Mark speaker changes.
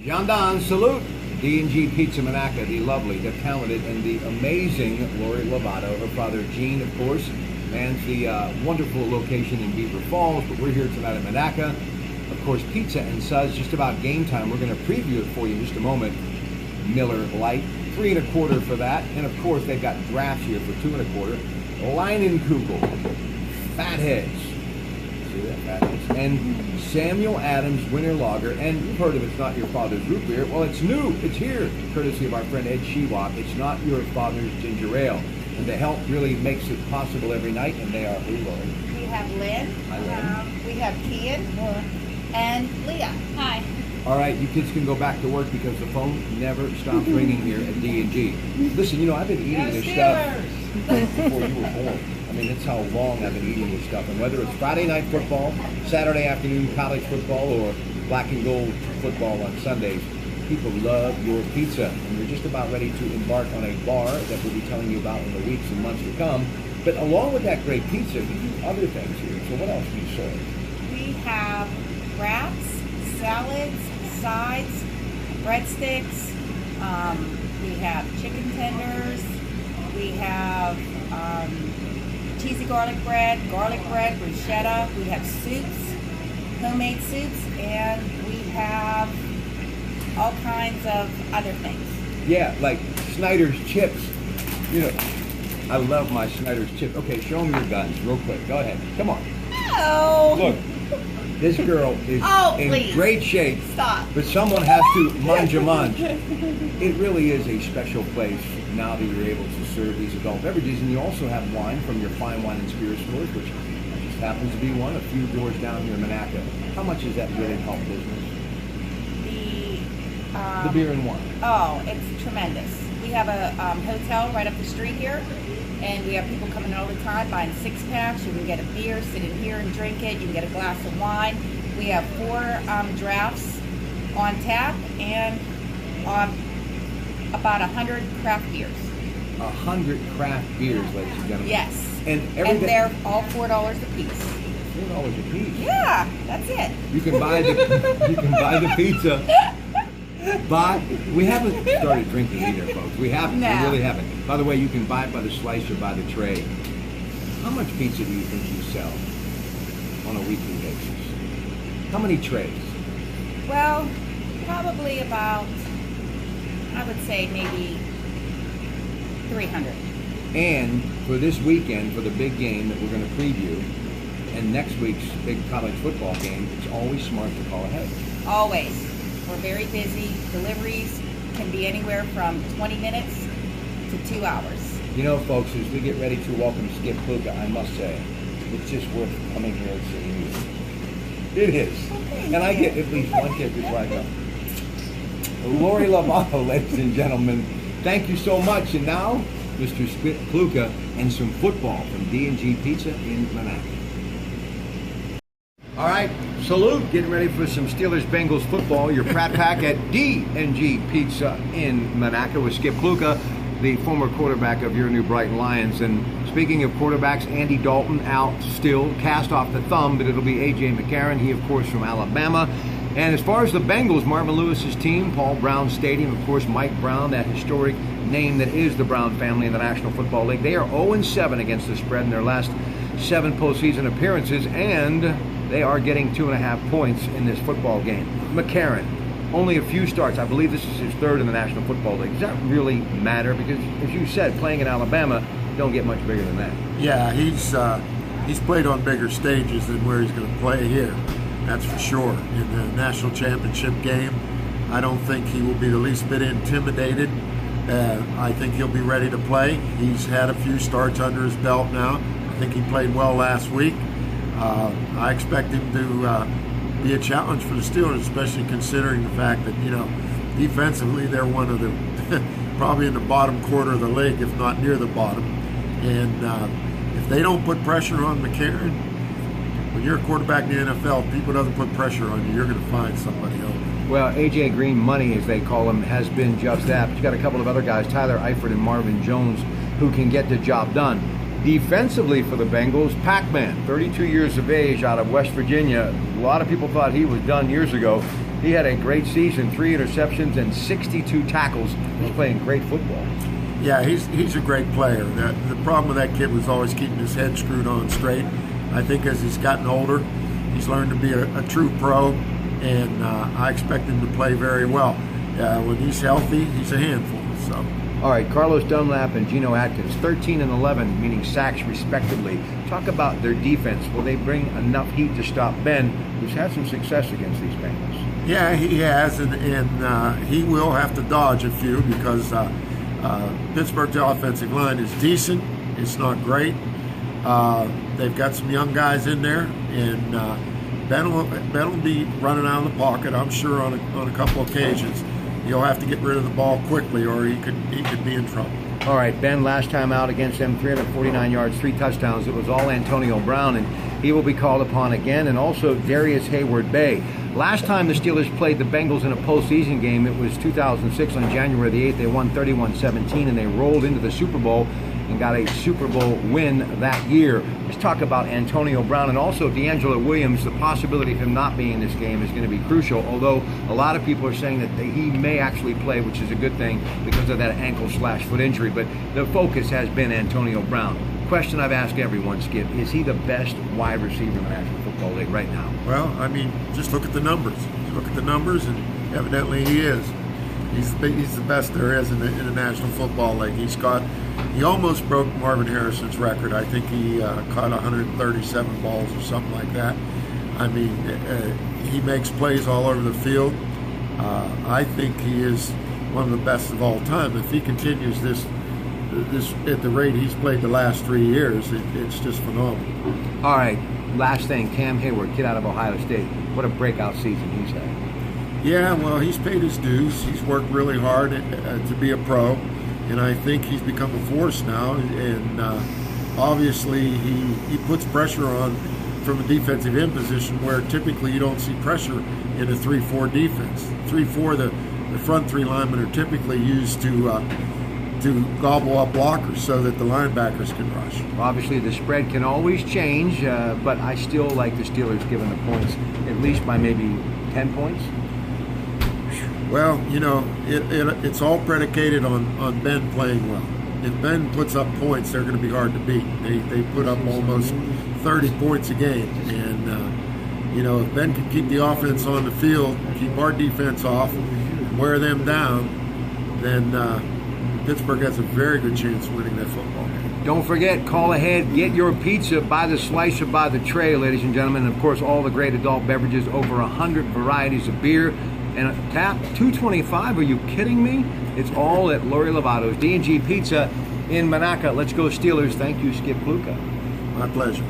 Speaker 1: Jandan, salute. D&G Pizza Monaca, the lovely, the talented, and the amazing Lori Lovato. Her father, Gene, of course, mans the wonderful location in Beaver Falls, but we're here tonight in Monaca. Of course, pizza and suds, just about game time. We're going to preview it for you in just a moment. Miller Lite, 3 1/4 for that. And of course, they've got drafts here for 2 1/4. Leinenkugel, Fatheads. See that, Fatheads? And Samuel Adams Winter Lager. And you've heard of It's Not Your Father's Root Beer. Well, it's new. It's here, courtesy of our friend Ed Shewak. It's Not Your Father's Ginger Ale. And the help really makes it possible every night. And they are who, Lori?
Speaker 2: We have Lynn.
Speaker 1: Hi, Lynn.
Speaker 2: We have Kian. And Leah. Hi.
Speaker 1: All right, you kids can go back to work because the phone never stops ringing here at D&G. Listen, I've been eating this stuff before you were born. I mean, that's how long I've been eating this stuff. And whether it's Friday night football, Saturday afternoon college football, or black and gold football on Sundays, people love your pizza. And we're just about ready to embark on a bar that we'll be telling you about in the weeks and months to come. But along with that great pizza, we do other things here. So what else do you serve?
Speaker 2: We have wraps, salads, sides, breadsticks. We have chicken tenders. We have cheesy garlic bread, bruschetta. We have soups, homemade soups, and we have all kinds of other things.
Speaker 1: Yeah, like Snyder's chips. I love my Snyder's chips. Okay, show them your guns real quick. Go ahead. Come on.
Speaker 2: No.
Speaker 1: Look, this girl is in
Speaker 2: please.
Speaker 1: great shape.
Speaker 2: Stop.
Speaker 1: But someone has to manj. It really is a special place now that you're able to serve these adult beverages. And you also have wine from your fine wine and spirit stores, which just happens to be one a few doors down here in Monaca. How much does that really help business? The beer and wine.
Speaker 2: Oh, it's tremendous. We have a hotel right up the street here, and we have people coming all the time buying 6-packs. You can get a beer, sit in here and drink it. You can get a glass of wine. We have 4 drafts on tap and about 100 craft beers.
Speaker 1: 100 craft beers, ladies and gentlemen.
Speaker 2: Yes.
Speaker 1: And
Speaker 2: they're all $4 a piece.
Speaker 1: $4 a piece.
Speaker 2: Yeah, that's it.
Speaker 1: You can buy the pizza. But we haven't started drinking either, folks. We haven't.
Speaker 2: No.
Speaker 1: We really haven't. By the way, you can buy it by the slice or by the tray. How much pizza do you think you sell on a weekly basis? How many trays?
Speaker 2: Well, probably about, I would say maybe 300.
Speaker 1: And for this weekend, for the big game that we're going to preview, and next week's big college football game, it's always smart to call ahead.
Speaker 2: Always. We're very busy. Deliveries can be anywhere from 20 minutes to 2 hours.
Speaker 1: Folks, as we get ready to welcome Skip Pluka, I must say, it's just worth coming here and seeing you. It is. And I get at least one tip before I go. Lori Lovato, ladies and gentlemen, thank you so much. And now, Mr. Skip Pluka and some football from D&G Pizza in Monaca. All right, salute. Getting ready for some Steelers-Bengals football. Your Pratte Pack at D&G Pizza in Monaca with Skip Pluka, the former quarterback of your New Brighton Lions. And speaking of quarterbacks, Andy Dalton out still, cast off the thumb, but it'll be A.J. McCarron, he, of course, from Alabama. And as far as the Bengals, Marvin Lewis's team, Paul Brown Stadium, of course, Mike Brown, that historic name that is the Brown family in the National Football League. They are 0-7 against the spread in their last 7 postseason appearances, and they are getting 2.5 points in this football game. McCarron, only a few starts. I believe this is his 3rd in the National Football League. Does that really matter? Because, as you said, playing in Alabama, you don't get much bigger than that.
Speaker 3: Yeah, he's played on bigger stages than where he's going to play here. That's for sure. In the national championship game, I don't think he will be the least bit intimidated. I think he'll be ready to play. He's had a few starts under his belt now. I think he played well last week. I expect him to be a challenge for the Steelers, especially considering the fact that, defensively they're one of the, probably in the bottom quarter of the league, if not near the bottom. And if they don't put pressure on McCarron, when you're a quarterback in the NFL, if people doesn't put pressure on you, you're going to find somebody open.
Speaker 1: Well, A.J. Green money, as they call him, has been just that. But you got a couple of other guys, Tyler Eifert and Marvin Jones, who can get the job done. Defensively for the Bengals, Pac-Man, 32 years of age, out of West Virginia. A lot of people thought he was done years ago. He had a great season, 3 interceptions and 62 tackles. He's playing great football.
Speaker 3: Yeah, he's a great player. The problem with that kid was always keeping his head screwed on straight. I think as he's gotten older, he's learned to be a true pro, and I expect him to play very well. When he's healthy, he's a handful. So.
Speaker 1: All right, Carlos Dunlap and Geno Atkins, 13 and 11, meaning sacks respectively. Talk about their defense. Will they bring enough heat to stop Ben, who's had some success against these Bengals?
Speaker 3: Yeah, he has, and he will have to dodge a few because Pittsburgh's offensive line is decent. It's not great. They've got some young guys in there, and Ben will be running out of the pocket, I'm sure, on a couple occasions. He'll have to get rid of the ball quickly, or he could be in trouble.
Speaker 1: All right, Ben, last time out against them, 349 yards, 3 touchdowns. It was all Antonio Brown, and he will be called upon again, and also Darius Hayward-Bay. Last time the Steelers played the Bengals in a postseason game, it was 2006 on January the 8th. They won 31-17, and they rolled into the Super Bowl and got a Super Bowl win that year. Let's talk about Antonio Brown and also DeAngelo Williams. The possibility of him not being in this game is going to be crucial, although a lot of people are saying that he may actually play, which is a good thing because of that ankle/foot injury. But the focus has been Antonio Brown. Question I've asked everyone, Skip, is he the best wide receiver in the National Football League right now?
Speaker 3: Well, I mean, just look at the numbers. You look at the numbers, and evidently he is. He's the best there is in the National Football League. He almost broke Marvin Harrison's record. I think he caught 137 balls or something like that. I mean, he makes plays all over the field. I think he is one of the best of all time. If he continues this at the rate he's played the last 3 years, it's just phenomenal.
Speaker 1: All right, last thing, Cam Hayward, kid out of Ohio State. What a breakout season he's had.
Speaker 3: Yeah, well, he's paid his dues. He's worked really hard to be a pro, and I think he's become a force now. And obviously, he puts pressure on from a defensive end position where typically you don't see pressure in a 3-4 defense. 3-4, the front 3 linemen are typically used to gobble up blockers so that the linebackers can rush.
Speaker 1: Well, obviously, the spread can always change, but I still like the Steelers giving the points, at least by maybe 10 points.
Speaker 3: Well, you know, it's all predicated on Ben playing well. If Ben puts up points, they're going to be hard to beat. They put up almost 30 points a game. And, you know, if Ben can keep the offense on the field, keep our defense off, and wear them down, then Pittsburgh has a very good chance of winning that football game.
Speaker 1: Don't forget, call ahead, get your pizza by the slice or by the tray, ladies and gentlemen. And, of course, all the great adult beverages, over 100 varieties of beer. And a tap, $2.25, are you kidding me? It's all at Lori Lovato's D&G Pizza in Monaca. Let's go Steelers. Thank you, Skip Pluka.
Speaker 3: My pleasure.